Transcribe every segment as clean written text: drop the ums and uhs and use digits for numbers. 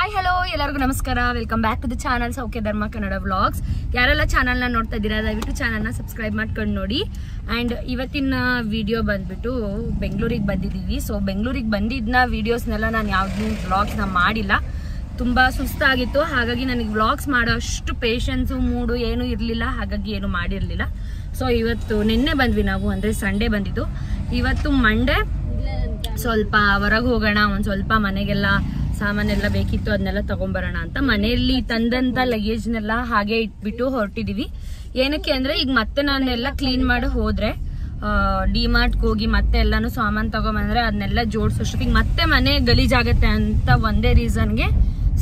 Hi hello ಎಲ್ಲರಿಗೂ ನಮಸ್ಕಾರ. Welcome back to the channel Saukhya Dharma Kannada vlogs. ಯಾರೆಲ್ಲ ಚಾನಲ್ನ ನೋಡ್ತಾ ಇದ್ದೀರಾ ದಯವಿಟ್ಟು ಚಾನಲ್ನ ಸಬ್ಸ್ಕ್ರೈಬ್ ಮಾಡ್ಕೊಂಡು ನೋಡಿ. ಆ್ಯಂಡ್ ಇವತ್ತಿನ ವಿಡಿಯೋ ಬಂದ್ಬಿಟ್ಟು ಬೆಂಗಳೂರಿಗೆ ಬಂದಿದ್ದೀವಿ. ಸೊ ಬೆಂಗಳೂರಿಗೆ ಬಂದಿದ್ದನ್ನ ವೀಡಿಯೋಸ್ನೆಲ್ಲ ನಾನು ಯಾವುದೂ ವ್ಲಾಗ್ಸ್ನ ಮಾಡಿಲ್ಲ, ತುಂಬ ಸುಸ್ತಾಗಿತ್ತು. ಹಾಗಾಗಿ ನನಗೆ ವ್ಲಾಗ್ಸ್ ಮಾಡೋ ಅಷ್ಟು ಪೇಷನ್ಸು ಮೂಡು ಏನೂ ಇರಲಿಲ್ಲ, ಹಾಗಾಗಿ ಏನು ಮಾಡಿರಲಿಲ್ಲ. ಸೊ ಇವತ್ತು ನಿನ್ನೆ ಬಂದ್ವಿ ನಾವು, ಅಂದರೆ ಸಂಡೇ ಬಂದಿದ್ದು. ಇವತ್ತು ಮಂಡೇ ಸ್ವಲ್ಪ ಹೊರಗೆ ಹೋಗೋಣ, ಒಂದು ಸ್ವಲ್ಪ ಮನೆಗೆಲ್ಲ ಸಾಮಾನೆಲ್ಲ ಬೇಕಿತ್ತು, ಅದನ್ನೆಲ್ಲ ತಗೊಂಬರೋಣ ಅಂತ ಮನೆಯಲ್ಲಿ ತಂದಂತ ಲಗೇಜ್ನೆಲ್ಲ ಹಾಗೆ ಇಟ್ಬಿಟ್ಟು ಹೊರಟಿದೀವಿ. ಏನಕ್ಕೆ ಅಂದ್ರೆ ಈಗ ಮತ್ತೆ ನಾನೆಲ್ಲ ಕ್ಲೀನ್ ಮಾಡಿ ಹೋದ್ರೆ ಡಿಮಾರ್ಟ್ಗೆ ಹೋಗಿ ಮತ್ತೆ ಎಲ್ಲಾನು ಸಾಮಾನು ತಗೊಂಬಂದ್ರೆ ಅದನ್ನೆಲ್ಲ ಜೋಡಿಸೋಷ್ಟೊತ್ತಿಗೆ ಮತ್ತೆ ಮನೆ ಗಲೀಜಾಗತ್ತೆ ಅಂತ ಒಂದೇ ರೀಸನ್ಗೆ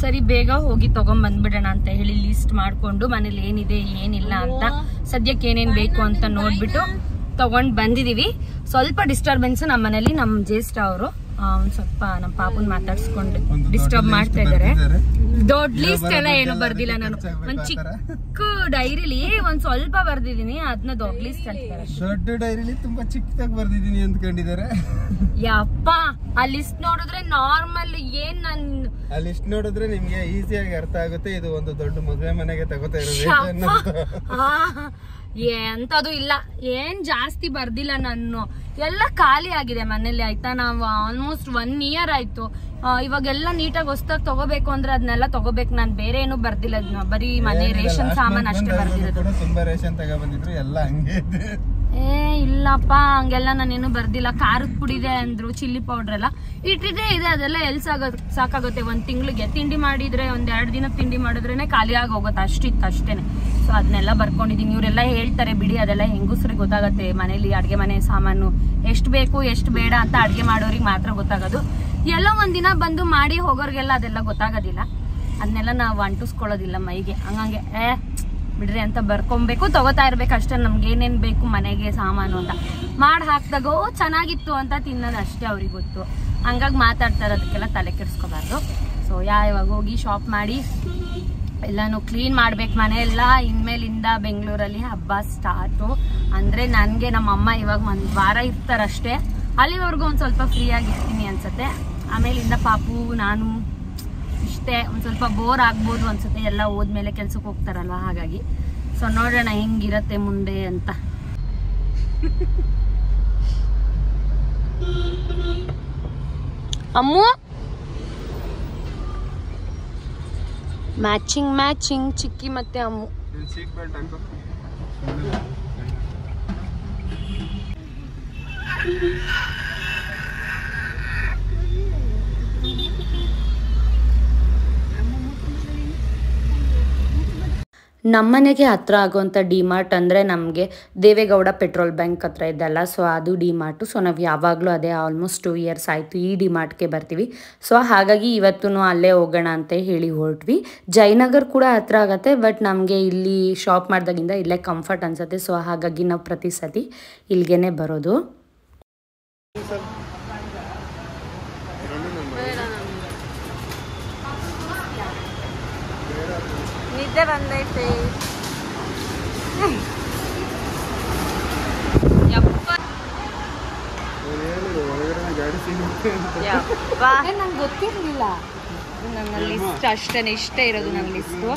ಸರಿ ಬೇಗ ಹೋಗಿ ತಗೊಂಡ್ಬಂದ್ಬಿಡೋಣ ಅಂತ ಹೇಳಿ ಲಿಸ್ಟ್ ಮಾಡ್ಕೊಂಡು ಮನೇಲಿ ಏನಿದೆ ಏನಿಲ್ಲ ಅಂತ ಸದ್ಯಕ್ಕೆ ಏನೇನ್ ಬೇಕು ಅಂತ ನೋಡ್ಬಿಟ್ಟು ತಗೊಂಡ್ ಬಂದಿದೀವಿ. ಸ್ವಲ್ಪ ಡಿಸ್ಟರ್ಬೆನ್ಸ್ ನಮ್ಮ ಮನೇಲಿ. ನಮ್ಮ ಜ್ಯೇಷ್ಠ ಅವರು ಒಂದ್ ಸ್ವಲ್ಪ ನಮ್ಮ ಪಾಪನ್ ಮಾತಾಡ್ಸ್ಕೊಂಡು ಡಿಸ್ಟರ್ಬ್ ಮಾಡ್ತಾ ಇದಾರೆ. ದೊಡ್ಡ ಲಿಸ್ಟ್ ಎಲ್ಲ ಏನು ಬರ್ದಿಲ್ಲ, ನಾನು ಒಂದ್ ಚಿಕ್ಕ ಡೈರಿಲಿ ಒಂದ್ ಸ್ವಲ್ಪ ಬರ್ದಿದೀನಿ, ಅದನ್ನ ದೊಡ್ಡ ಲಿಸ್ಟ್ ಅಂತಾರೆ. ದೊಡ್ಡ ಡೈರಿಲಿ ತುಂಬಾ ಚಿಕ್ಕದಾಗಿ ಬರ್ದಿದೀನಿ ಅಂದ್ಕೊಂಡಿದ್ದಾರೆ. ಯಪ್ಪ ಆ ಲಿಸ್ಟ್ ನೋಡಿದ್ರೆ ನಾರ್ಮಲ್ ಏನ್ ಆ ಲಿಸ್ಟ್ ನೋಡಿದ್ರೆ ನಿಮ್ಗೆ ಈಸಿಯಾಗಿ ಅರ್ಥ ಆಗುತ್ತೆ, ಇದು ಒಂದು ದೊಡ್ಡ ಮದುವೆ ಮನೆಗೆ ತಗೋತಾ ಇರೋದು. ಎಂತದು ಇಲ್ಲ, ಏನ್ ಜಾಸ್ತಿ ಬರ್ದಿಲ್ಲ. ನಾನು ಎಲ್ಲ ಖಾಲಿ ಆಗಿದೆ ಮನೇಲಿ, ಆಯ್ತಾ. ನಾವು ಆಲ್ಮೋಸ್ಟ್ 1 year ಆಯ್ತು. ಇವಾಗೆಲ್ಲ ನೀಟಾಗಿ ಹೊಸದಾಗಿ ತಗೋಬೇಕು ಅಂದ್ರೆ ಅದನ್ನೆಲ್ಲ ತಗೋಬೇಕು. ನಾನು ಬೇರೆ ಏನು ಬರ್ದಿಲ್ಲ, ಬರೀ ಮನೆ ರೇಷನ್ ಸಾಮಾನ್ ಅಷ್ಟೇ ಬರ್ದಿರೋದು. ತುಂಬಾ ರೇಷನ್ ತಗೊಬಂದಿದ್ರು ಎಲ್ಲ ಹಂಗೆ. ಇಲ್ಲಪ್ಪ ಹಂಗೆಲ್ಲ ನಾನೇನು ಬರ್ದಿಲ್ಲ. ಖಾರದ ಪುಡಿ ಇದೆ ಅಂದ್ರು, ಚಿಲ್ಲಿ ಪೌಡರ್ ಎಲ್ಲ ಇಟ್ಟಿದೆ ಇದೆ, ಅದೆಲ್ಲ ಎಲ್ಲಿ ಸಾಕಾಗುತ್ತೆ. 1 ತಿಂಗಳಿಗೆ ತಿಂಡಿ ಮಾಡಿದ್ರೆ 1-2 ದಿನ ತಿಂಡಿ ಮಾಡಿದ್ರೇನೆ ಖಾಲಿ ಆಗಿ ಹೋಗುತ್ತೆ, ಅಷ್ಟಿತ್ತು ಅಷ್ಟೇನೆ. ಸೊ ಅದನ್ನೆಲ್ಲ ಬರ್ಕೊಂಡಿದೀನಿ. ಇವರೆಲ್ಲ ಹೇಳ್ತಾರೆ ಬಿಡಿ, ಅದೆಲ್ಲ ಹೆಂಗಸ್ರಿಗೆ ಗೊತ್ತಾಗತ್ತೆ ಮನೇಲಿ ಅಡ್ಗೆ ಮನೆ ಸಾಮಾನು ಎಷ್ಟು ಬೇಕು ಎಷ್ಟು ಬೇಡ ಅಂತ ಅಡ್ಗೆ ಮಾಡೋರಿಗೆ ಮಾತ್ರ ಗೊತ್ತಾಗೋದು. ಎಲ್ಲ ಒಂದಿನ ಬಂದು ಮಾಡಿ ಹೋಗೋರ್ಗೆಲ್ಲ ಅದೆಲ್ಲ ಗೊತ್ತಾಗೋದಿಲ್ಲ. ಅದನ್ನೆಲ್ಲ ನಾವು ಅಂಟಿಸ್ಕೊಳ್ಳೋದಿಲ್ಲ ಮೈಗೆ, ಹಂಗಂಗೆ ಬಿಡ್ರಿ ಅಂತ ಬರ್ಕೊಬೇಕು, ತಗೋತಾ ಇರ್ಬೇಕು ಅಷ್ಟೇ. ನಮ್ಗೆ ಏನೇನ್ ಬೇಕು ಮನೆಗೆ ಸಾಮಾನು ಅಂತ ಮಾಡಿ ಹಾಕ್ದಾಗ ಚೆನ್ನಾಗಿತ್ತು ಅಂತ ತಿನ್ನೋದು ಅಷ್ಟೇ ಅವ್ರಿಗೆ ಗೊತ್ತು. ಹಂಗಾಗಿ ಮಾತಾಡ್ತಾರೆ, ಅದಕ್ಕೆಲ್ಲ ತಲೆ ಕೆಡ್ಸ್ಕೋಬಾರ್ದು. ಸೊ ಯಾವಾಗ ಹೋಗಿ ಶಾಪ್ ಮಾಡಿ ಎಲ್ಲಾನು ಕ್ಲೀನ್ ಮಾಡ್ಬೇಕು ಮನೆ ಎಲ್ಲ. ಇನ್ಮೇಲಿಂದ ಬೆಂಗಳೂರಲ್ಲಿ ಹಬ್ಬ ಸ್ಟಾರ್ಟು. ಅಂದ್ರೆ ನನ್ಗೆ ನಮ್ಮ ಅಮ್ಮ ಇವಾಗ 1 ವಾರ ಇರ್ತಾರಷ್ಟೇ, ಅಲ್ಲಿವರೆಗೂ ಒಂದ್ ಸ್ವಲ್ಪ ಫ್ರೀ ಆಗಿರ್ತೀನಿ ಅನ್ಸತ್ತೆ. ಆಮೇಲಿಂದ ಪಾಪು ನಾನು ಇಷ್ಟೇ ಒಂದ್ ಸ್ವಲ್ಪ ಬೋರ್ ಆಗ್ಬೋದು ಅನ್ಸುತ್ತೆ, ಎಲ್ಲ ಹೋದ್ಮೇಲೆ ಕೆಲ್ಸಕ್ಕೆ ಹೋಗ್ತಾರಲ್ವ, ಹಾಗಾಗಿ. ಸೊ ನೋಡೋಣ ಹೆಂಗಿರತ್ತೆ ಮುಂದೆ ಅಂತ. ಅಮ್ಮು ಮ್ಯಾಚಿಂಗ್ ಚಿಕ್ಕಿ ಮತ್ತೆ ಅಮ್ಮು. ನಮ್ಮನೆಗೆ ಹತ್ರ ಆಗುವಂಥ ಡಿಮಾರ್ಟ್ ಅಂದರೆ ನಮಗೆ ದೇವೇಗೌಡ ಪೆಟ್ರೋಲ್ ಬ್ಯಾಂಕ್ ಹತ್ರ ಇದ್ದಲ್ಲ, ಸೊ ಅದು ಡಿಮಾರ್ಟು. ಸೊ ನಾವು ಯಾವಾಗಲೂ ಅದೇ ಆಲ್ಮೋಸ್ಟ್ 2 years ಆಯಿತು ಈ ಡಿಮಾರ್ಟ್ಗೆ ಬರ್ತೀವಿ. ಸೊ ಹಾಗಾಗಿ ಇವತ್ತೂ ಅಲ್ಲೇ ಹೋಗೋಣ ಅಂತ ಹೇಳಿ ಹೊರಟ್ವಿ. ಜಯನಗರ್ ಕೂಡ ಹತ್ರ ಆಗುತ್ತೆ, ಬಟ್ ನಮಗೆ ಇಲ್ಲಿ ಶಾಪ್ ಮಾಡಿದಾಗಿಂದ ಇಲ್ಲೇ ಕಂಫರ್ಟ್ ಅನಿಸುತ್ತೆ. ಸೊ ಹಾಗಾಗಿ ನಾವು ಪ್ರತಿ ಸತಿ ಇಲ್ಲಿಗೆ ಬರೋದು. ನಿದ್ದೆ ಬಂದೈತೆ. ನಂಗೆ ಗೊತ್ತಿರ್ಲಿಲ್ಲ, ನನ್ನ ಲಿಸ್ಟ್ ಅಷ್ಟೇ ಇಷ್ಟೇ ಇರೋದು ನನ್ನ ಲಿಸ್ಟು.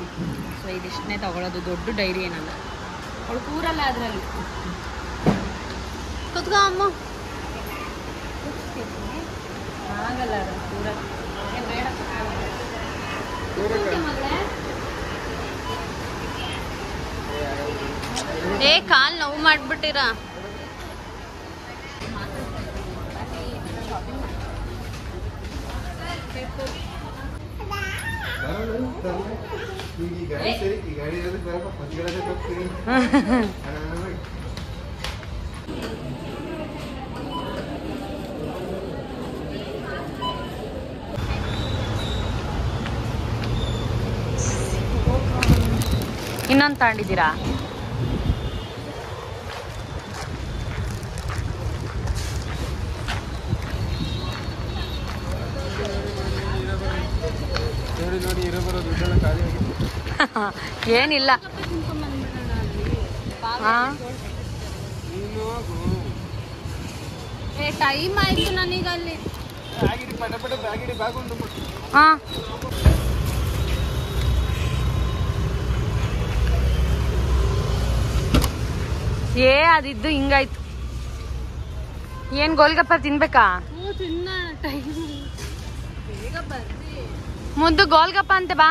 ಸೊ ಇದಿಷ್ಟನ್ನೇ ತಗೊಳ್ಳೋದು, ದೊಡ್ಡ ಡೈರಿ ಏನಲ್ಲ. ಅವಳು ಕೂರಲ್ಲ ಅದರಲ್ಲಿ. ಕುತ್ಕೋ ಅಮ್ಮ. ಆಗಲ್ಲ ಅದು ಕೂರ ಬೇಡ. ಕಾಲ್ ನೋವು ಮಾಡ್ಬಿಟ್ಟಿರ. ಇನ್ನೊಂದು ತಗೊಂಡಿದ್ದೀರಾ? ಏನಿಲ್ಲ, ಟೈಮ್ ಆಯ್ತು ನನಗಲ್ಲಿ. ಅದಿದ್ದು ಹಿಂಗಾಯ್ತು. ಏನ್ ಗೋಲ್ಗಪ್ಪ ತಿನ್ಬೇಕಾ? ಮುಂದೆ ಗೋಲ್ಗಪ್ಪ ಅಂತೆ ಬಾ.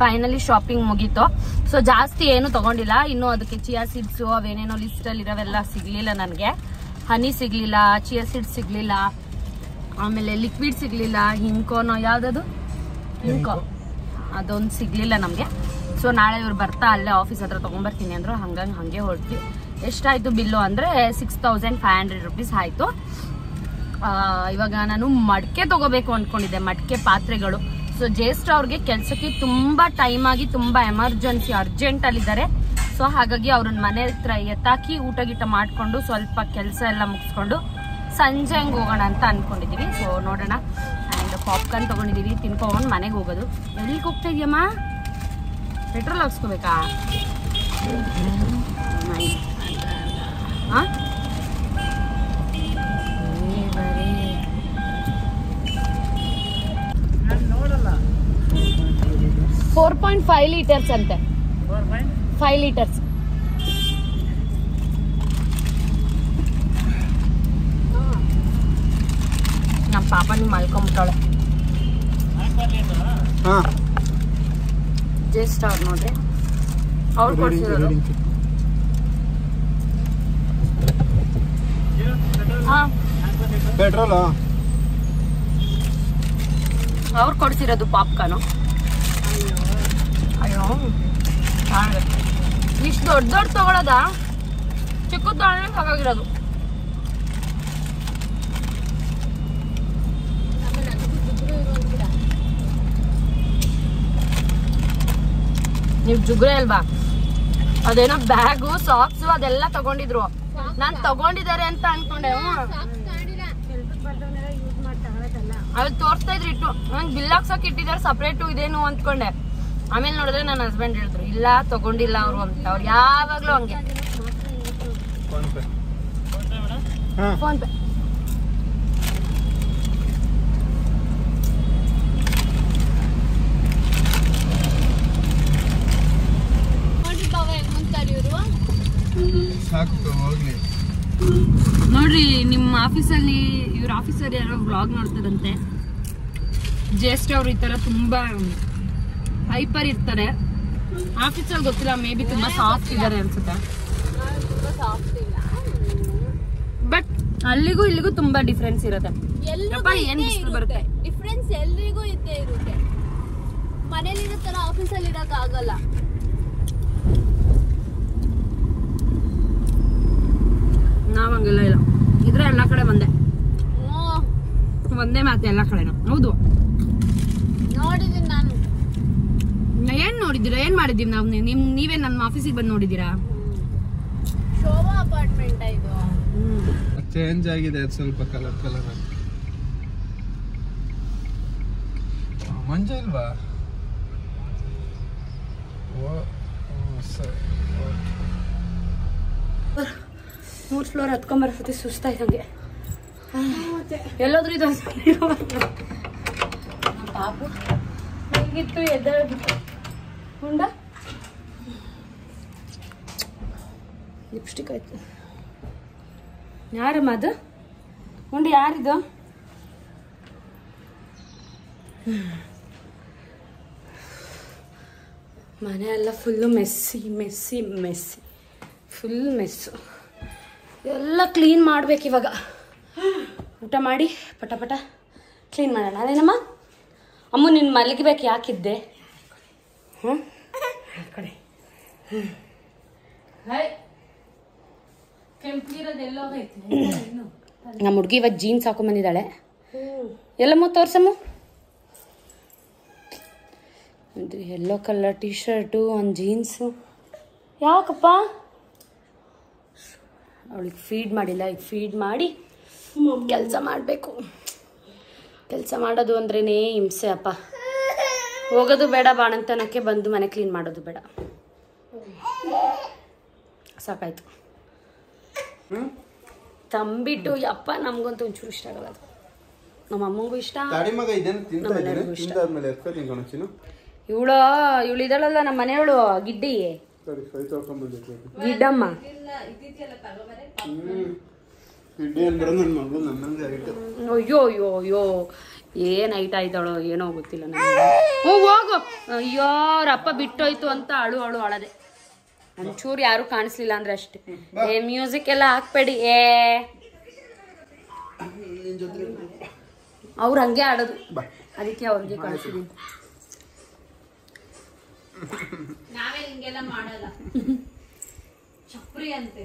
ಫೈನಲಿ ಶಾಪಿಂಗ್ ಮುಗೀತು. ಸೊ ಜಾಸ್ತಿ ಏನು ತಗೊಂಡಿಲ್ಲ. ಇನ್ನು ಅದಕ್ಕೆ ಚಿಯಾ ಸೀಡ್ಸ್ ಅವೇನೇನೋ ಲಿಸ್ಟ್ ಅಲ್ಲಿ ಇರೋವೆಲ್ಲ ಸಿಗ್ಲಿಲ್ಲ. ನನಗೆ ಹನಿ ಸಿಗ್ಲಿಲ್ಲ, ಚಿಯಾ ಸೀಡ್ಸ್ ಸಿಗ್ಲಿಲ್ಲ, ಆಮೇಲೆ ಲಿಕ್ವಿಡ್ ಸಿಗ್ಲಿಲ್ಲ, ಹಿಂಕೋನೋ ಯಾವ್ದದು ಹಿಂಕೋ ಅದೊಂದು ಸಿಗ್ಲಿಲ್ಲ ನಮ್ಗೆ. ಸೊ ನಾಳೆ ಇವ್ರು ಬರ್ತಾ ಅಲ್ಲೇ ಆಫೀಸ್ ಹತ್ರ ತಗೊಂಡ್ಬರ್ತೀನಿ ಅಂದ್ರು. ಹಂಗೆ ಹೊರಟ್ವಿ. ಎಷ್ಟಾಯ್ತು ಬಿಲ್ಲು ಅಂದ್ರೆ 6500 rupees ಆಯ್ತು. ಇವಾಗ ನಾನು ಮಡಕೆ ತಗೋಬೇಕು ಅನ್ಕೊಂಡಿದ್ದೆ, ಮಡಕೆ ಪಾತ್ರೆಗಳು. ಸೊ ಜ್ಯೇಷ್ಠ ಅವ್ರಿಗೆ ಕೆಲ್ಸಕ್ಕೆ ತುಂಬಾ ಟೈಮ್ ಆಗಿ ತುಂಬಾ ಎಮರ್ಜೆನ್ಸಿ ಅರ್ಜೆಂಟ್ ಅಲ್ಲಿದ್ದಾರೆ. ಸೊ ಹಾಗಾಗಿ ಅವ್ರನ್ನ ಮನೆ ಹತ್ರ ಎತ್ತಾಕಿ ಊಟ ಗೀಟ ಮಾಡ್ಕೊಂಡು ಸ್ವಲ್ಪ ಕೆಲಸ ಎಲ್ಲ ಮುಗಿಸ್ಕೊಂಡು ಸಂಜೆ ಹಂಗೆ ಹೋಗೋಣ ಅಂತ ಅನ್ಕೊಂಡಿದೀವಿ. ಸೊ ನೋಡೋಣ. ಅಂಡ್ ಪಾಪ್ಕಾರ್ನ್ ತಗೊಂಡಿದೀವಿ, ತಿನ್ಕೊಂಡು ಮನೆಗೆ ಹೋಗೋದು. ಎಲ್ಲಿಗೆ ಹೋಗ್ತಾ ಇದೆಯಮ್ಮ? ಪೆಟ್ರೋಲ್ ಹಾಕ್ಸ್ಕೋಬೇಕಾ? 4.5 liters ಅಂತೆ. 5 liters. ನಮ್ಮ ಪಾಪ ನೀವು ಮಲ್ಕೊಂಬಿಟ್ಟಾಳೆ. ಜ್ಯೇಷ್ಠ ಅವ್ರು ನೋಡ್ರಿ, ಅವ್ರು ಕೊಡ್ಸಿರೋದು. ಪೆಟ್ರೋಲ್ ಅವ್ರು ಕೊಡ್ಸಿರೋದು ಪಾಪ್ಕಾರ್ನು. ಅಯ್ಯೋ ಇಷ್ಟು ದೊಡ್ಡ ದೊಡ್ಡ ತಗೊಳೋದ? ಚಿಕ್ಕದ ತಗೊಳ್ಳೆ ಸಾಕಾಗಿರೋದು. ನೀವ್ ಜುಗ್ರೆ ಅಲ್ವಾ? ಅದೇನೋ ಬ್ಯಾಗು ಸಾಕ್ಸು ಅದೆಲ್ಲ ತಗೊಂಡಿದ್ರು. ನಾನ್ ತಗೊಂಡಿದ್ದಾರೆ ಅಂತ ಅನ್ಕೊಂಡೆ. ಅಲ್ಲಿ ತೋರ್ಸ್ತಾ ಇದ್ರು ಇಟ್ಟು. ನಂಗೆ ಬಿಲ್ ಹಾಕ್ಸಕ್ ಇಟ್ಟಿದ್ದಾರೆ ಸಪ್ರೇಟು ಇದೇನು ಅಂದ್ಕೊಂಡೆ. ಆಮೇಲೆ ನೋಡಿದ್ರೆ ನನ್ನ ಹಸ್ಬೆಂಡ್ ಹೇಳಿದ್ರು ಇಲ್ಲ ತಗೊಂಡಿಲ್ಲ ಅವರು ಅಂತ. ಅವ್ರು ಯಾವಾಗ್ಲೂ ಹಂಗೆ. Phone pay. ನೋಡ್ರಿ ನಿಮ್ಮ ಆಫೀಸಲ್ಲಿ ಇವ್ರ ಆಫೀಸಲ್ಲಿ ಯಾರೋ ವ್ಲಾಗ್ ನೋಡ್ತಾರಂತೆ. ಜ್ಯೇಷ್ಠ ಅವ್ರು ಈ ತರ ತುಂಬಾ ಹೈಪರ್ ಇರ್ತಾರೆ. ಆಫೀಸಲ್ಲಿ ಗೊತ್ತಿಲ್ಲ, ಮೇ ಬಿ ತುಂಬಾ ಸಾಫ್ಟ್ ಇದಾರೆ ಅನ್ಸುತ್ತೆ. ಬಟ್ ಅಲ್ಲಿಗೂ ಇಲ್ಲಿಗೂ ತುಂಬಾ ಡಿಫ್ರೆನ್ಸ್ ಇರುತ್ತೆ. ಏನ್ ಬರುತ್ತೆ ಡಿಫ್ರೆನ್ಸ್ ಎಲ್ರಿಗೂ ಇದ್ದೇ ಇರುತ್ತೆ. ಮನೇಲಿ ಇರೋ ತರ ಆಫೀಸಲ್ಲಿ ಇರಕ್ ಆಗಲ್ಲ. ನಾವ್ ಹಂಗೆಲ್ಲ ಇಲ್ಲ. ಇದ್ರೆ ಎಲ್ಲಾ ಕಡೆ ಒಂದೇ ಮಾತೆ ಎಲ್ಲಾ ಕಡೆನೂ. ಹೌದು ನೋಡಿದೀನಿ ನಾನು. ಏನ್ ನೋಡಿದ್ದೀರಾ? ಏನ್ ಮಾಡಿದೀವಿ ನಾವು? ನೀವೇ ನಮ್ಮ ಆಫೀಸಿಗೆ ಬಂದು ನೋಡಿದೀರಾ? ಶೋಭಾ ಅಪಾರ್ಟ್ಮೆಂಟ್ ಇದು ಚೇಂಜ್ ಆಗಿದೆ ಸ್ವಲ್ಪ ಕಲರ್ ಮಂಜ ಇಲ್ವಾ? 3 ಫ್ಲೋರ್ ಹತ್ಕೊಂಬರ್ಸತಿ ಸುಸ್ತಾಯ್ತಂಗೆ. ಎಲ್ಲೋದ್ರೂ ಇದು ಪಾಪು ಹೇಗಿತ್ತು ಎದ್ದಾಳ್ಬಿಟ್ಟು ಉಂಡ ಲಿಪ್ಸ್ಟಿಕ್ ಆಯ್ತು. ಯಾರಮ್ಮ ಅದು ಉಂಡು? ಯಾರಿದು? ಮನೆ ಎಲ್ಲ ಫುಲ್ಲು ಮೆಸ್ಸಿ ಫುಲ್ ಮೆಸ್ಸು. ಎಲ್ಲ ಕ್ಲೀನ್ ಮಾಡ್ಬೇಕು ಇವಾಗ. ಊಟ ಮಾಡಿ ಪಟ ಕ್ಲೀನ್ ಮಾಡೋಣ. ಅದೇನಮ್ಮ ಅಮ್ಮ ನಿನ್ನ ಮಲಗಬೇಕು ಯಾಕಿದ್ದೆ? ಕಡೆ ನಮ್ಮ ಹುಡುಗಿ ಇವಾಗ ಜೀನ್ಸ್ ಹಾಕೊಂಡ್ ಬಂದಿದ್ದಾಳೆ. ಎಲ್ಲಮ್ಮ ತೋರ್ಸಮ್ಮ. ಇದು ಯೆಲ್ಲೋ ಕಲರ್ ಟೀ ಶರ್ಟು, ಒಂದು ಜೀನ್ಸು. ಯಾಕಪ್ಪ ಅವಳಿಗೆ ಫೀಡ್ ಮಾಡಿಲ್ಲ, ಈಗ ಫೀಡ್ ಮಾಡಿ ಕೆಲಸ ಮಾಡಬೇಕು. ಕೆಲಸ ಮಾಡೋದು ಅಂದ್ರೇ ಹಿಂಸೆ ಅಪ್ಪ. ಹೋಗೋದು ಬೇಡ, ಬಾಣಂತನಕ್ಕೆ ಬಂದು ಮನೆ ಕ್ಲೀನ್ ಮಾಡೋದು ಬೇಡ. ಸಾಕಾಯ್ತು. ತಂಬಿಟ್ಟು ಯಪ್ಪ ನಮ್ಗಂತೂ ಒಂಚೂರು ಇಷ್ಟ ಆಗಲ್ಲ ಅದು. ನಮ್ಮ ಅಮ್ಮಂಗೂ ಇಷ್ಟ, ಇವಳು ಇದ್ದಾಳಲ್ಲ ನಮ್ಮ ಮನೆಯವಳು ಗಿಡ್ಡಿ ಗಿಡ್ಡಮ್ಮ. ಅಯ್ಯೋ ಅಯ್ಯೋ ಅಯ್ಯೋ ಏನ್ ಐಟ ಆಯ್ತಾಳೋ ಏನೋ ಗೊತ್ತಿಲ್ಲ ನನಗೆ. ಹೋಗು ಅಯ್ಯೋ ರಪ್ಪ ಬಿಟ್ಟೋಯ್ತು ಅಂತ ಅಳು ಅಳದೆ. ಒಂಚೂರು ಯಾರು ಕಾಣಿಸ್ಲಿಲ್ಲ ಅಂದ್ರೆ ಅಷ್ಟೇ. ಮ್ಯೂಸಿಕ್ ಎಲ್ಲ ಹಾಕ್ಬೇಡಿ. ಅವ್ರು ಹಂಗೆ ಆಡೋದು, ಅದಕ್ಕೆ ಅವ್ರಿಗೆ ಕಳಿಸಿದೀನಿ. ನಾವೇ ಹಿಂಗೆಲ್ಲ ಮಾಡಲ್ಲ, ಚಪ್ರಿ ಅಂತೆ.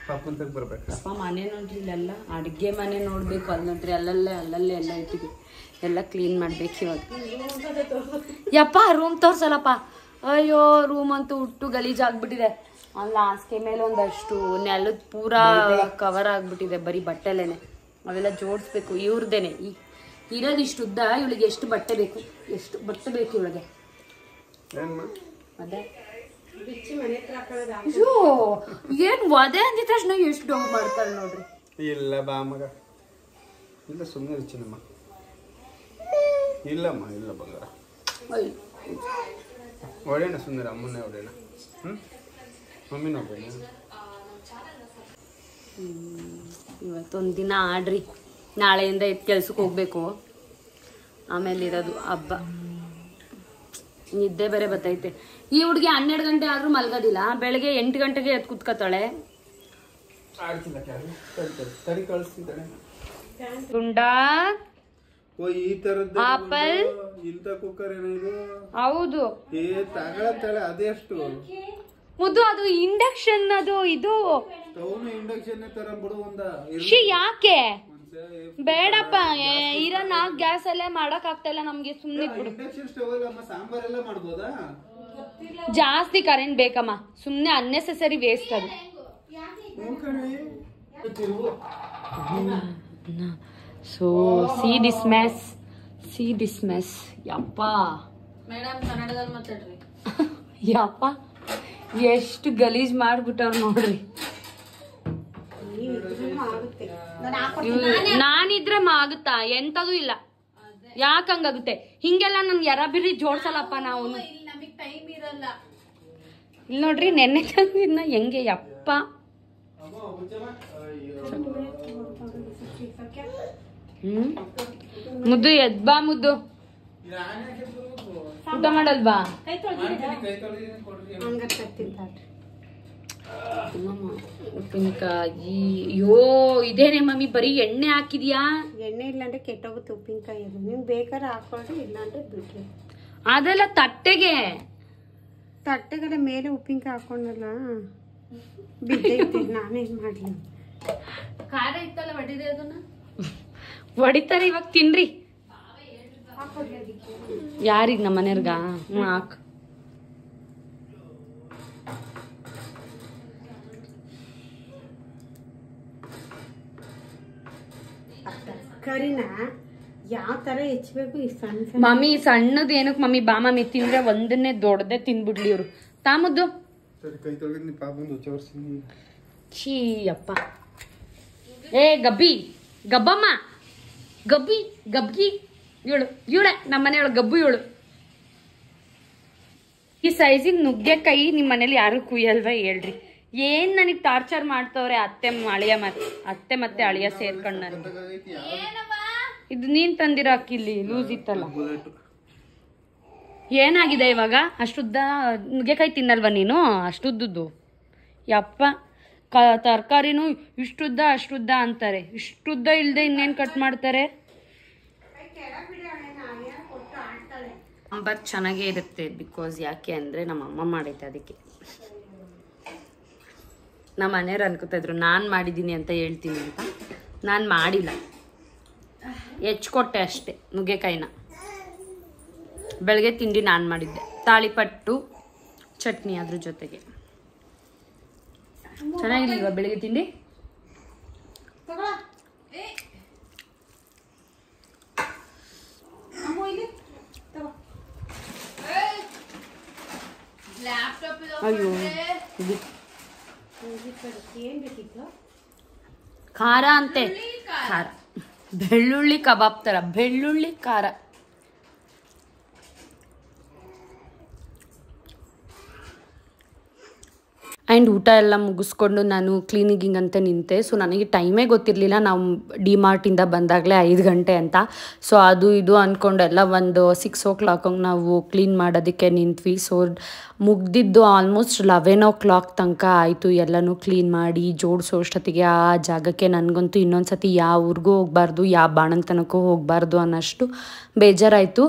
ಪಾಪ ಮನೆ ನೋಡ್ರಿ, ಇಲ್ಲೆಲ್ಲ ಅಡ್ಗೆ ಮನೆ ನೋಡ್ಬೇಕು. ಅಲ್ಲಿ ನೋಡ್ರಿ ಅಲ್ಲಲ್ಲೇ ಎಲ್ಲ ಇಟ್ಟಿದ್ವಿ, ಎಲ್ಲ ಕ್ಲೀನ್ ಮಾಡ್ಬೇಕು ಇವಾಗ. ಯಪ್ಪ ರೂಮ್ ತೋರ್ಸಲ್ಲಪ್ಪ. ಅಯ್ಯೋ ರೂಮ್ ಅಂತೂ ಹುಟ್ಟು ಗಲೀಜಾಗ್ಬಿಟ್ಟಿದೆ. ಅಲ್ಲಿ ಹಾಸಿಗೆ ಮೇಲೆ ಒಂದಷ್ಟು ನೆಲದ ಪೂರಾ ಕವರ್ ಆಗ್ಬಿಟ್ಟಿದೆ ಬರೀ ಬಟ್ಟೆಲೇನೆ. ಅವೆಲ್ಲ ಜೋಡಿಸ್ಬೇಕು. ಇವ್ರದೇನೆ ಇರೋದು ಇಷ್ಟು ಉದ್ದ. ಇವಳಿಗೆ ಎಷ್ಟು ಬಟ್ಟೆ ಬೇಕು ಇವಳಿಗೆ? ಅದೇ ಏನ್ ವದೆ ಅಂದಿದ ತಕ್ಷಣ ಎಷ್ಟು ಡೌ ಮಾಡ್ತಾಳೆ ನೋಡ್ರಿ. ಇಲ್ಲ ಬಾ ಮಗ, ಇಲ್ಲ ಸುಮ್ಮನೆ ಇರ್ತೀನಮ್ಮ. ಇಲ್ಲಮ್ಮ ಇಲ್ಲ ಬಂಗಾರ, ಹೊಡೆಯೋಣ ಸುಂದರ. ಅಮ್ಮನ್ನೇ ಹೊಡೆಯೋಣ, ಮಮ್ಮಿನ ಹೊಡೆಯೋಣ. ಇವತ್ತೊಂದು ದಿನ ಆಡ್ರಿ, ನಾಳೆಯಿಂದ ಕೆಲ್ಸಕ್ಕೆ ಹೋಗ್ಬೇಕು. ಆಮೇಲೆ ಇರೋದು ಹಬ್ಬ. ನಿದ್ದೆ ಬೇರೆ ಬರ್ತೈತೆ. ಈ ಹುಡುಗಿ 12 ಗಂಟೆ ಆದ್ರೂ ಮಲ್ಗೋದಿಲ್ಲ. ಬೆಳಗ್ಗೆ 8 ಗಂಟೆಗೆ ಎದ್ದು ಕುತ್ಕೋತಾಳೆ. ಗುಂಡಾ ಈ ತರದ್ದು ಆಪಲ್ ಇಂತ ಕುಕ್ಕರ್ ಏನಿದು? ಹೌದು ತಗೊಳತ್ತಾಳೆ. ಅದೆಷ್ಟು ಮುದ್ದು? ಅದು ಇಂಡಕ್ಷನ್. ಅದು ಇದು ಇಂಡಕ್ಷನ್ ತರ ಬಿಡು. ಯಾಕೆ ಬೇಡಪ್ಪ, ಇರೋ 4 ಗ್ಯಾಸ್ ಅಲ್ಲೇ ಮಾಡಕ್ ಆಗ್ತಾ ಇಲ್ಲ ನಮ್ಗೆ. ಸುಮ್ನೆ ಬಿಡು. ಸಾಂಬಾರ್ ಎಲ್ಲ ಮಾಡ್ಬೋದಾ? ಜಾಸ್ತಿ ಕರೆಂಟ್ ಬೇಕಮ್ಮ, ಸುಮ್ನೆ ಅನ್ನೆಸೆಸರಿ ವೇಸ್ಟ್ ಅದು. So see this mess. ಯಪ್ಪ ಮೇಡಮ್ ಕನ್ನಡದಲ್ಲಿ ಮಾತಾಡ್ರಿ. ಯಪ್ಪ ಎಷ್ಟು ಗಲೀಜ್ ಮಾಡ್ಬಿಟ್ಟವ್ರು ನೋಡ್ರಿ. ನಾನಿದ್ರೆ ಆಗುತ್ತಾ? ಎಂತದೂ ಇಲ್ಲ. ಯಾಕಂಗಾಗುತ್ತೆ? ಹಿಂಗೆಲ್ಲ ನನ್ ಬಿರಿ ಜೋಡ್ಸಲ್ಲಪ್ಪ ನಾವು. ಇಲ್ಲಿ ನೋಡ್ರಿ, ನೆನ್ನೆ ತಂದಿದ್ನ ಹೆಂಗೆ ಯಪ್ಪ. ಮುದ್ದು ಎದ್ಬಾ ಮುದ್ದು, ಊಟ ಮಾಡಲ್ವಾ? ಉಪ್ಪಿನಕಾಯಿ. ಅಯ್ಯೋ ಇದೇನೆ ಮಮ್ಮಿ, ಬರೀ ಎಣ್ಣೆ ಹಾಕಿದ್ಯಾ? ಎಣ್ಣೆ ಇಲ್ಲಾಂದ್ರೆ ಕೆಟ್ಟೋಗುತ್ತೆ ಉಪ್ಪಿನಕಾಯಿ. ಅದು ನೀವು ಬೇಕಾದ್ರೆ ಹಾಕೊಳ್ರಿ, ಇಲ್ಲಾಂದ್ರೆ ಬಿಡ್ರಿ. ಅದೆಲ್ಲ ತಟ್ಟೆಗೆ ಮೇಲೆ ಉಪ್ಪಿನಕಾಯಿ ಹಾಕೊಂಡಲ್ಲ ಬಿದ್ದೈತೆ. ನಾನೇನ್ ಮಾಡ್ಲಿ? ಖಾರ ಇತ್ತಲ್ಲ, ಹೊಡಿದೆ ಅದನ್ನ. ಹೊಡಿತಾರೆ ಇವಾಗ, ತಿನ್ರಿ. ಯಾರಿಗ್? ನಮ್ಮ ಮನೆಯವ್ರಗ? ಹಾಕ್. ತರಕಾರಿನ ಯಾವ ತರ ಹೆಚ್ಚಬೇಕು? ಈ ಸಣ್ಣ ಮಮ್ಮಿ ಸಣ್ಣದ ಏನಕ್ಕೆ ಮಮ್ಮಿ? ಬಾ ಮಮ್ಮಿ, ತಿಂದ್ರೆ ಒಂದನ್ನೇ ದೊಡ್ಡದೆ ತಿನ್ಬಿಡ್ಲಿ ಇವ್ರು. ತಾಮದ್ದು ಛೀ ಅಪ್ಪ. ಏ ಗಬ್ಬಮ್ಮ ಗಬ್ಬಿ ಇವಳೆ ನಮ್ಮ ಮನೆಯೊಳಗೆ ಗಬ್ಬು ಇವಳು. ಈ ಸೈಜಿಗೆ ನುಗ್ಗೆಕಾಯಿ ನಿಮ್ಮ ಮನೇಲಿ ಯಾರು ಕುಯ್ಯಲ್ವಾ ಹೇಳ್ರಿ? ಏನ್ ನನಗೆ ಟಾರ್ಚರ್ ಮಾಡ್ತವ್ರೆ ಅತ್ತೆ ಮತ್ತೆ ಅಳಿಯ ಸೇರ್ಕೊಂಡ್. ನನಗೆ ಇದು ನೀನ್ ತಂದಿರೋ ಅಕ್ಕಿಲಿ ಲೂಸ್ ಇತ್ತಲ್ಲ. ಏನಾಗಿದೆ ಇವಾಗ? ಅಷ್ಟುದ್ದ ನುಗ್ಗೆಕಾಯಿ ತಿನ್ನಲ್ವ ನೀನು? ಅಷ್ಟುದ್ದು ಯಪ್ಪ. ತರಕಾರಿನೂ ಅಷ್ಟುದ್ದ ಅಂತಾರೆ. ಇಷ್ಟುದ್ದ ಇಲ್ದೆ ಇನ್ನೇನ್ ಕಟ್ ಮಾಡ್ತಾರೆ? ಸಾಂಬಾರ್ ಚೆನ್ನಾಗೇ ಇರುತ್ತೆ. ಬಿಕಾಸ್ ಯಾಕೆ ಅಂದರೆ ನಮ್ಮ ಅಮ್ಮ ಮಾಡೈತೆ, ಅದಕ್ಕೆ. ನಮ್ಮ ಮನೆಯವ್ರು ಅನ್ಕೋತಾ ಇದ್ರು ನಾನು ಮಾಡಿದ್ದೀನಿ ಅಂತ ಹೇಳ್ತೀನಿ ಅಂತ. ನಾನು ಮಾಡಿಲ್ಲ. ಹೆಚ್ಕೊಟ್ಟೆ ಅಷ್ಟೇ ನುಗ್ಗೆಕಾಯಿನ. ಬೆಳಗ್ಗೆ ತಿಂಡಿ ನಾನು ಮಾಡಿದ್ದೆ, ತಾಳಿಪಟ್ಟು ಚಟ್ನಿ ಅದ್ರ ಜೊತೆಗೆ. ಚೆನ್ನಾಗಿಲ್ವಾ ಬೆಳಗ್ಗೆ ತಿಂಡಿ? ಅಯ್ಯೋ ಖಾರ ಅಂತೆ, ಖಾರ ಬೆಳ್ಳುಳ್ಳಿ ಕಬಾಬ್ ತರ, ಬೆಳ್ಳುಳ್ಳಿ ಖಾರ. ಆ್ಯಂಡ್ ಊಟ ಎಲ್ಲ ಮುಗಿಸ್ಕೊಂಡು ನಾನು ಕ್ಲೀನಿಂಗಿಂಗಂತ ನಿಂತೆ. ಸೊ ನನಗೆ ಟೈಮೇ ಗೊತ್ತಿರಲಿಲ್ಲ, ನಾವು ಡಿಮಾರ್ಟಿಂದ ಬಂದಾಗಲೇ 5 ಗಂಟೆ ಅಂತ. ಸೊ ಅದು ಇದು ಅಂದ್ಕೊಂಡೆಲ್ಲ ಒಂದು 6 o'clock ನಾವು ಕ್ಲೀನ್ ಮಾಡೋದಕ್ಕೆ ನಿಂತ್ವಿ. ಸೊ ಮುಗ್ದಿದ್ದು ಆಲ್ಮೋಸ್ಟ್ 11 o'clock ತನಕ ಆಯಿತು ಎಲ್ಲನೂ ಕ್ಲೀನ್ ಮಾಡಿ ಜೋಡಿಸೋ ಅಷ್ಟೊತ್ತಿಗೆ. ಆ ಜಾಗಕ್ಕೆ ನನಗಂತೂ ಇನ್ನೊಂದು ಸತಿ ಯಾವ ಊರಿಗೂ ಹೋಗಬಾರ್ದು, ಯಾವ ಬಾಣಂತನಕ್ಕೂ ಹೋಗಬಾರ್ದು ಅನ್ನೋಷ್ಟು ಬೇಜಾರಾಯಿತು.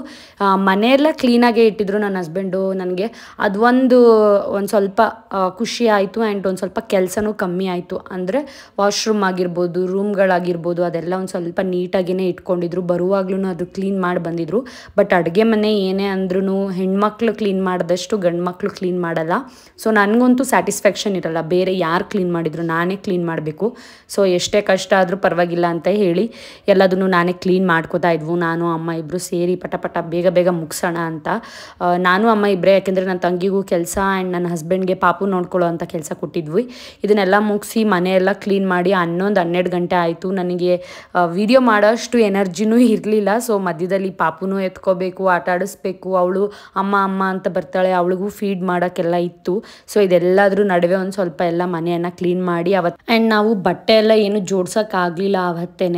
ಮನೆಯೆಲ್ಲ ಕ್ಲೀನಾಗೇ ಇಟ್ಟಿದ್ರು ನನ್ನ ಹಸ್ಬೆಂಡು. ನನಗೆ ಅದು ಒಂದು ಸ್ವಲ್ಪ ಖುಷಿ ಆಯಿತು. ಆ್ಯಂಡ್ ಒಂದು ಸ್ವಲ್ಪ ಕೆಲಸನೂ ಕಮ್ಮಿ ಆಯಿತು. ಅಂದರೆ ವಾಶ್ರೂಮ್ ಆಗಿರ್ಬೋದು, ರೂಮ್ಗಳಾಗಿರ್ಬೋದು, ಅದೆಲ್ಲ ಒಂದು ಸ್ವಲ್ಪ ನೀಟಾಗಿಯೇ ಇಟ್ಕೊಂಡಿದ್ರು. ಬರುವಾಗ್ಲೂ ಅದು ಕ್ಲೀನ್ ಮಾಡಿ ಬಂದಿದ್ರು. ಬಟ್ ಅಡುಗೆ ಮನೆ ಏನೇ ಅಂದ್ರೂ ಹೆಣ್ಮಕ್ಳು ಕ್ಲೀನ್ ಮಾಡಿದಷ್ಟು ಗಂಡು ಮಕ್ಕಳು ಕ್ಲೀನ್ ಮಾಡಲ್ಲ. ಸೊ ನನಗಂತೂ ಸ್ಯಾಟಿಸ್ಫ್ಯಾಕ್ಷನ್ ಇರಲ್ಲ, ಬೇರೆ ಯಾರು ಕ್ಲೀನ್ ಮಾಡಿದ್ರು ನಾನೇ ಕ್ಲೀನ್ ಮಾಡಬೇಕು. ಸೊ ಎಷ್ಟೇ ಕಷ್ಟ ಆದರೂ ಪರವಾಗಿಲ್ಲ ಅಂತ ಹೇಳಿ ಎಲ್ಲದನ್ನು ನಾನೇ ಕ್ಲೀನ್ ಮಾಡ್ಕೋತಾ ಇದ್ವು. ನಾನು ಅಮ್ಮ ಇಬ್ಬರು ಸೇರಿ ಪಟ ಬೇಗ ಬೇಗ ಮುಗಿಸೋಣ ಅಂತ. ನಾನು ಅಮ್ಮ ಇಬ್ಬರೇ, ಯಾಕೆಂದರೆ ನನ್ನ ತಂಗಿಗೂ ಕೆಲಸ ಆ್ಯಂಡ್ ನನ್ನ ಹಸ್ಬೆಂಡ್ಗೆ ಪಾಪು ನೋಡ್ಕೊಳ್ಳೋ ಅಂತ ಕೆಲಸ ಕೊಟ್ಟಿದ್ವಿ. ಇದನ್ನೆಲ್ಲ ಮುಗಿಸಿ ಮನೆಯೆಲ್ಲ ಕ್ಲೀನ್ ಮಾಡಿ 11-12 ಗಂಟೆ ಆಯಿತು. ನನಗೆ ವಿಡಿಯೋ ಮಾಡೋಷ್ಟು ಎನರ್ಜಿನೂ ಇರಲಿಲ್ಲ. ಸೊ ಮಧ್ಯದಲ್ಲಿ ಪಾಪುನೂ ಎತ್ಕೋಬೇಕು, ಆಟ ಆಡಿಸ್ಬೇಕು, ಅವಳು ಅಮ್ಮ ಅಮ್ಮ ಅಂತ ಬರ್ತಾಳೆ, ಅವಳಿಗೂ ಫೀಡ್ ಮಾಡೋಕ್ಕೆಲ್ಲ ಇತ್ತು. ಸೊ ಇದೆಲ್ಲದ್ರ ನಡುವೆ ಒಂದು ಸ್ವಲ್ಪ ಎಲ್ಲ ಮನೆಯನ್ನು ಕ್ಲೀನ್ ಮಾಡಿ ಆ್ಯಂಡ್ ನಾವು ಬಟ್ಟೆ ಎಲ್ಲ ಏನು ಜೋಡ್ಸೋಕ್ಕಾಗಲಿಲ್ಲ ಆವತ್ತೇ.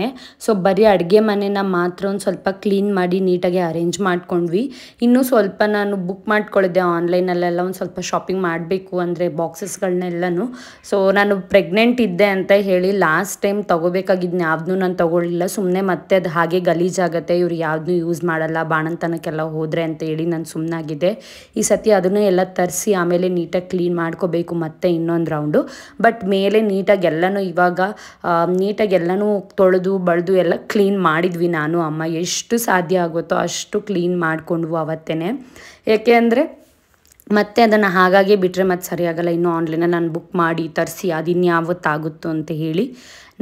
ಸೊ ಬರೀ ಅಡುಗೆ ಮನೆನ ಮಾತ್ರ ಒಂದು ಸ್ವಲ್ಪ ಕ್ಲೀನ್ ಮಾಡಿ ನೀಟಾಗಿ ಅರೇಂಜ್ ಮಾಡ್ಕೊಂಡ್ವಿ. ಇನ್ನೂ ಸ್ವಲ್ಪ ನಾನು ಬುಕ್ ಮಾಡ್ಕೊಳ್ಳಿದ್ದೆ ಆನ್ಲೈನಲ್ಲೆಲ್ಲ, ಒಂದು ಸ್ವಲ್ಪ ಶಾಪಿಂಗ್ ಮಾಡಬೇಕು ಅಂದರೆ ಬಾಕ್ಸಸ್ಗಳನ್ನೆಲ್ಲನೂ. ಸೊ ನಾನು ಪ್ರೆಗ್ನೆಂಟ್ ಇದ್ದೆ ಅಂತ ಹೇಳಿ ಲಾಸ್ಟ್ ಟೈಮ್ ತೊಗೋಬೇಕಾಗಿದ್ದನ್ನ ಯಾವುದನ್ನೂ ನಾನು ತೊಗೊಳ್ಳಿಲ್ಲ. ಸುಮ್ಮನೆ ಮತ್ತೆ ಅದು ಹಾಗೆ ಗಲೀಜಾಗುತ್ತೆ, ಇವ್ರು ಯಾವುದನ್ನೂ ಯೂಸ್ ಮಾಡಲ್ಲ ಬಾಣಂತನಕ್ಕೆಲ್ಲ ಹೋದರೆ ಅಂತ ಹೇಳಿ ನಾನು ಸುಮ್ಮನಾಗಿದ್ದೆ. ಈ ಸತಿ ಅದನ್ನು ಎಲ್ಲ ತರಿಸಿ ಆಮೇಲೆ ನೀಟಾಗಿ ಕ್ಲೀನ್ ಮಾಡ್ಕೋಬೇಕು ಮತ್ತೆ ಇನ್ನೊಂದು ರೌಂಡು. ಬಟ್ ಮೇಲೆ ನೀಟಾಗಿ ಎಲ್ಲನೂ ಇವಾಗ ನೀಟಾಗಿ ಎಲ್ಲನೂ ತೊಳೆದು ಬಳ್ದು ಎಲ್ಲ ಕ್ಲೀನ್ ಮಾಡಿದ್ವಿ. ನಾನು ಅಮ್ಮ ಎಷ್ಟು ಸಾಧ್ಯ ಆಗುತ್ತೋ ಅಷ್ಟು ಕ್ಲೀನ್ ಮಾಡಿಕೊಂಡ್ವು ಅವತ್ತೇ. ಏಕೆ ಅಂದರೆ ಮತ್ತೆ ಅದನ್ನು ಹಾಗಾಗಿ ಬಿಟ್ಟರೆ ಮತ್ತೆ ಸರಿಯಾಗಲ್ಲ. ಇನ್ನು ಆನ್ಲೈನಲ್ಲಿ ನಾನು ಬುಕ್ ಮಾಡಿ ತರಿಸಿ ಅದಿನ್ಯಾವತ್ತಾಗುತ್ತೋ ಅಂತ ಹೇಳಿ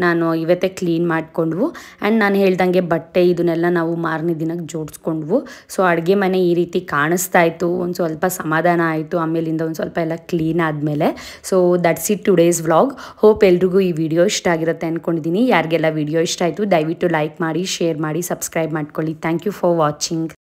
ನಾನು ಇವತ್ತೇ ಕ್ಲೀನ್ ಮಾಡಿಕೊಂಡ್ವು. ಆ್ಯಂಡ್ ನಾನು ಹೇಳ್ದಂಗೆ ಬಟ್ಟೆ ಇದನ್ನೆಲ್ಲ ನಾವು ಮಾರನೇ ದಿನಕ್ಕೆ ಜೋಡಿಸ್ಕೊಂಡ್ವು. ಸೊ ಅಡುಗೆ ಮನೆ ಈ ರೀತಿ ಕಾಣಿಸ್ತಾ ಇತ್ತು, ಒಂದು ಸ್ವಲ್ಪ ಸಮಾಧಾನ ಆಯಿತು ಆಮೇಲಿಂದ ಒಂದು ಸ್ವಲ್ಪ ಎಲ್ಲ ಕ್ಲೀನ್ ಆದಮೇಲೆ. So that's it today's vlog. Hope ಎಲ್ರಿಗೂ ಈ ವಿಡಿಯೋ ಇಷ್ಟ ಆಗಿರುತ್ತೆ ಅಂದ್ಕೊಂಡಿದ್ದೀನಿ. ಯಾರಿಗೆಲ್ಲ ವಿಡಿಯೋ ಇಷ್ಟ ಆಯಿತು ದಯವಿಟ್ಟು ಲೈಕ್ ಮಾಡಿ, ಶೇರ್ ಮಾಡಿ, ಸಬ್ಸ್ಕ್ರೈಬ್ ಮಾಡ್ಕೊಳ್ಳಿ. Thank you for watching.